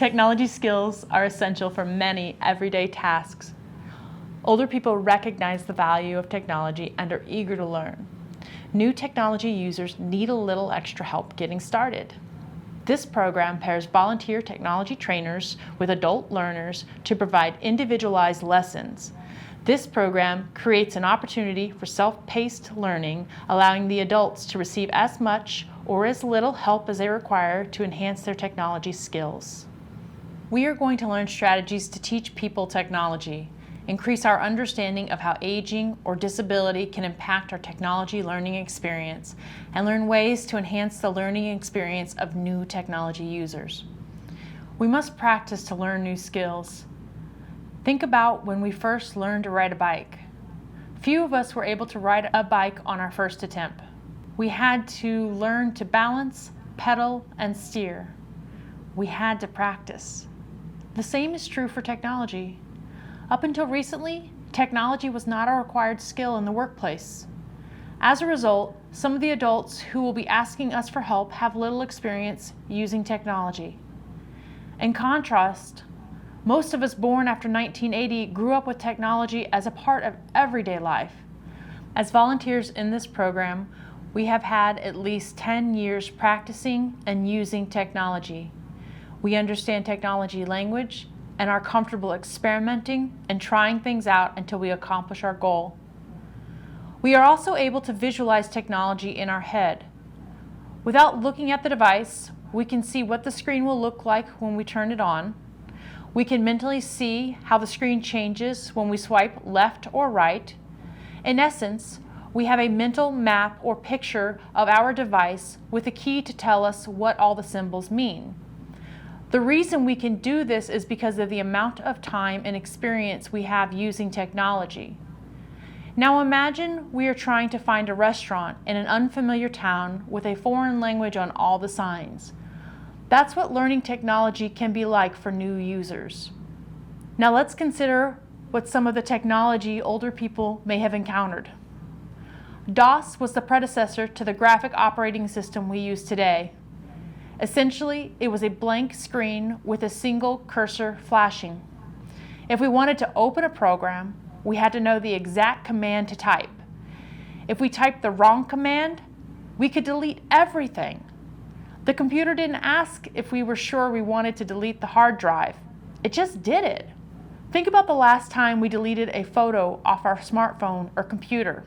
Technology skills are essential for many everyday tasks. Older people recognize the value of technology and are eager to learn. New technology users need a little extra help getting started. This program pairs volunteer technology trainers with adult learners to provide individualized lessons. This program creates an opportunity for self-paced learning, allowing the adults to receive as much or as little help as they require to enhance their technology skills. We are going to learn strategies to teach people technology, increase our understanding of how aging or disability can impact our technology learning experience, and learn ways to enhance the learning experience of new technology users. We must practice to learn new skills. Think about when we first learned to ride a bike. Few of us were able to ride a bike on our first attempt. We had to learn to balance, pedal, and steer. We had to practice. The same is true for technology. Up until recently, technology was not a required skill in the workplace. As a result, some of the adults who will be asking us for help have little experience using technology. In contrast, most of us born after 1980 grew up with technology as a part of everyday life. As volunteers in this program, we have had at least 10 years practicing and using technology. We understand technology language and are comfortable experimenting and trying things out until we accomplish our goal. We are also able to visualize technology in our head. Without looking at the device, we can see what the screen will look like when we turn it on. We can mentally see how the screen changes when we swipe left or right. In essence, we have a mental map or picture of our device with a key to tell us what all the symbols mean. The reason we can do this is because of the amount of time and experience we have using technology. Now imagine we are trying to find a restaurant in an unfamiliar town with a foreign language on all the signs. That's what learning technology can be like for new users. Now let's consider what some of the technology older people may have encountered. DOS was the predecessor to the graphic operating system we use today. Essentially, it was a blank screen with a single cursor flashing. If we wanted to open a program, we had to know the exact command to type. If we typed the wrong command, we could delete everything. The computer didn't ask if we were sure we wanted to delete the hard drive. It just did it. Think about the last time we deleted a photo off our smartphone or computer.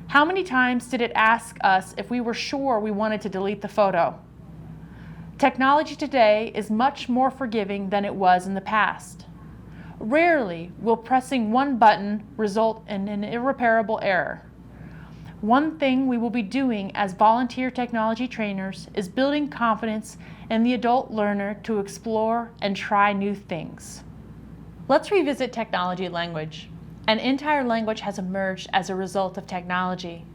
How many times did it ask us if we were sure we wanted to delete the photo? Technology today is much more forgiving than it was in the past. Rarely will pressing one button result in an irreparable error. One thing we will be doing as volunteer technology trainers is building confidence in the adult learner to explore and try new things. Let's revisit technology language. An entire language has emerged as a result of technology.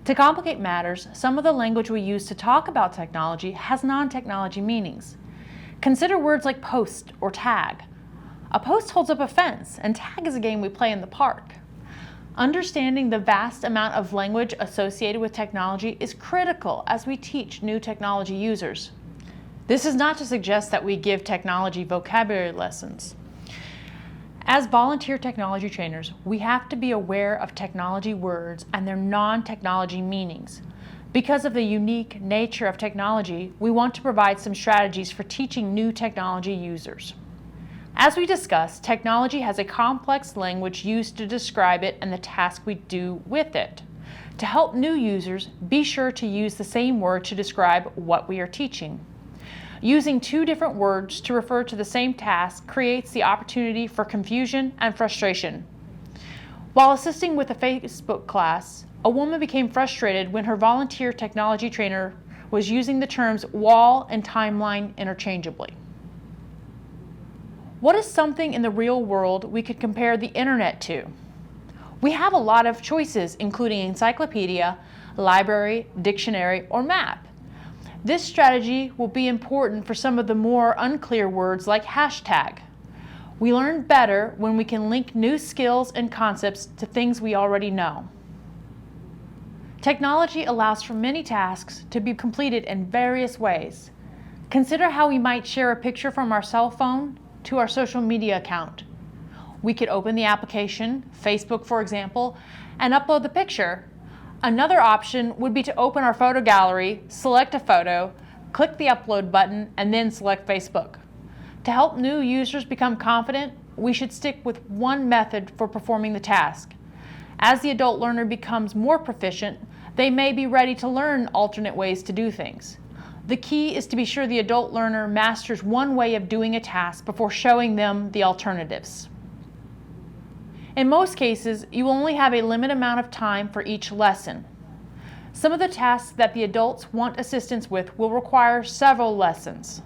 To complicate matters, some of the language we use to talk about technology has non-technology meanings. Consider words like post or tag. A post holds up a fence, and tag is a game we play in the park. Understanding the vast amount of language associated with technology is critical as we teach new technology users. This is not to suggest that we give technology vocabulary lessons. As volunteer technology trainers, we have to be aware of technology words and their non-technology meanings. Because of the unique nature of technology, we want to provide some strategies for teaching new technology users. As we discussed, technology has a complex language used to describe it and the task we do with it. To help new users, be sure to use the same word to describe what we are teaching. Using two different words to refer to the same task creates the opportunity for confusion and frustration. While assisting with a Facebook class, a woman became frustrated when her volunteer technology trainer was using the terms wall and timeline interchangeably. What is something in the real world we could compare the internet to? We have a lot of choices, including encyclopedia, library, dictionary, or map. This strategy will be important for some of the more unclear words like hashtag. We learn better when we can link new skills and concepts to things we already know. Technology allows for many tasks to be completed in various ways. Consider how we might share a picture from our cell phone to our social media account. We could open the application, Facebook for example, and upload the picture. Another option would be to open our photo gallery, select a photo, click the upload button, and then select Facebook. To help new users become confident, we should stick with one method for performing the task. As the adult learner becomes more proficient, they may be ready to learn alternate ways to do things. The key is to be sure the adult learner masters one way of doing a task before showing them the alternatives. In most cases, you will only have a limited amount of time for each lesson. Some of the tasks that the adults want assistance with will require several lessons.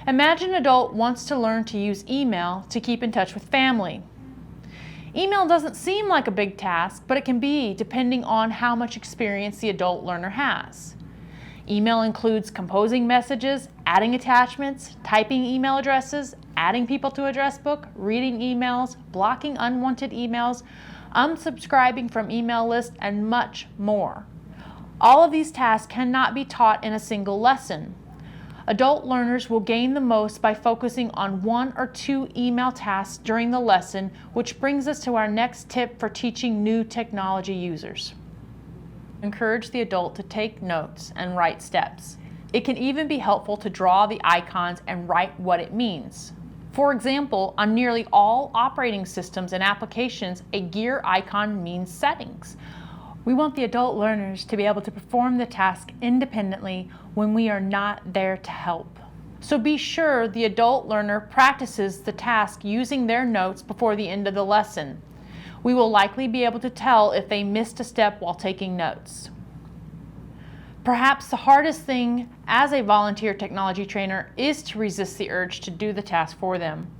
Imagine an adult wants to learn to use email to keep in touch with family. Email doesn't seem like a big task, but it can be depending on how much experience the adult learner has. Email includes composing messages, adding attachments, typing email addresses, adding people to address book, reading emails, blocking unwanted emails, unsubscribing from email lists, and much more. All of these tasks cannot be taught in a single lesson. Adult learners will gain the most by focusing on 1 or 2 email tasks during the lesson, which brings us to our next tip for teaching new technology users. Encourage the adult to take notes and write steps. It can even be helpful to draw the icons and write what it means. For example, on nearly all operating systems and applications, a gear icon means settings. We want the adult learners to be able to perform the task independently when we are not there to help. So be sure the adult learner practices the task using their notes before the end of the lesson. We will likely be able to tell if they missed a step while taking notes. Perhaps the hardest thing as a volunteer technology trainer is to resist the urge to do the task for them.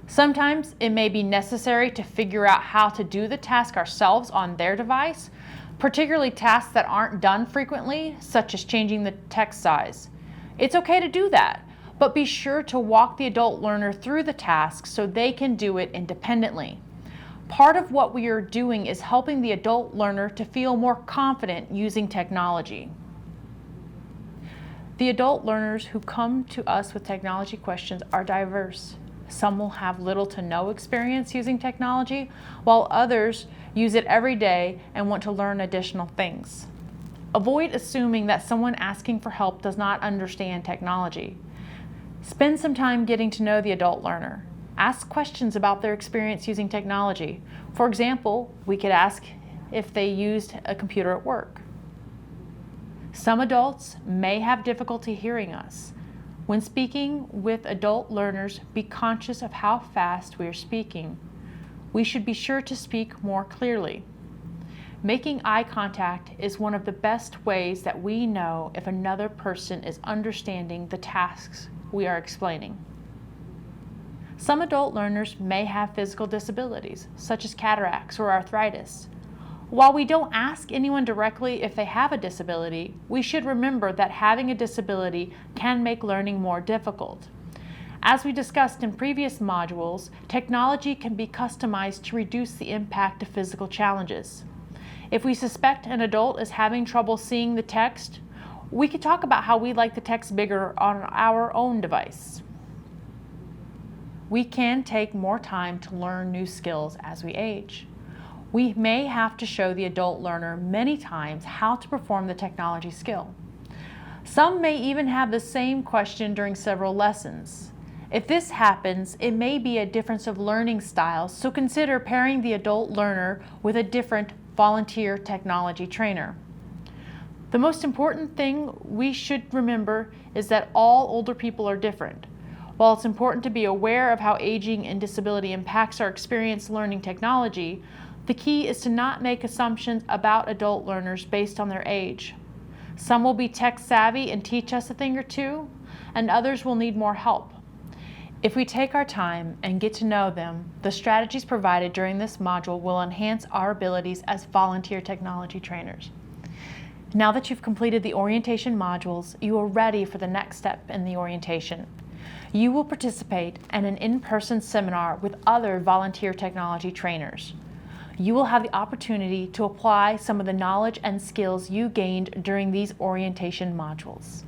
Sometimes it may be necessary to figure out how to do the task ourselves on their device, particularly tasks that aren't done frequently, such as changing the text size. It's okay to do that, but be sure to walk the adult learner through the task so they can do it independently. Part of what we are doing is helping the adult learner to feel more confident using technology. The adult learners who come to us with technology questions are diverse. Some will have little to no experience using technology, while others use it every day and want to learn additional things. Avoid assuming that someone asking for help does not understand technology. Spend some time getting to know the adult learner. Ask questions about their experience using technology. For example, we could ask if they used a computer at work. Some adults may have difficulty hearing us. When speaking with adult learners, be conscious of how fast we are speaking. We should be sure to speak more clearly. Making eye contact is one of the best ways that we know if another person is understanding the tasks we are explaining. Some adult learners may have physical disabilities, such as cataracts or arthritis. While we don't ask anyone directly if they have a disability, we should remember that having a disability can make learning more difficult. As we discussed in previous modules, technology can be customized to reduce the impact of physical challenges. If we suspect an adult is having trouble seeing the text, we could talk about how we like the text bigger on our own device. We can take more time to learn new skills as we age. We may have to show the adult learner many times how to perform the technology skill. Some may even have the same question during several lessons. If this happens, it may be a difference of learning styles, so consider pairing the adult learner with a different volunteer technology trainer. The most important thing we should remember is that all older people are different. While it's important to be aware of how aging and disability impacts our experience learning technology, the key is to not make assumptions about adult learners based on their age. Some will be tech savvy and teach us a thing or two, and others will need more help. If we take our time and get to know them, the strategies provided during this module will enhance our abilities as volunteer technology trainers. Now that you've completed the orientation modules, you are ready for the next step in the orientation. You will participate in an in-person seminar with other volunteer technology trainers. You will have the opportunity to apply some of the knowledge and skills you gained during these orientation modules.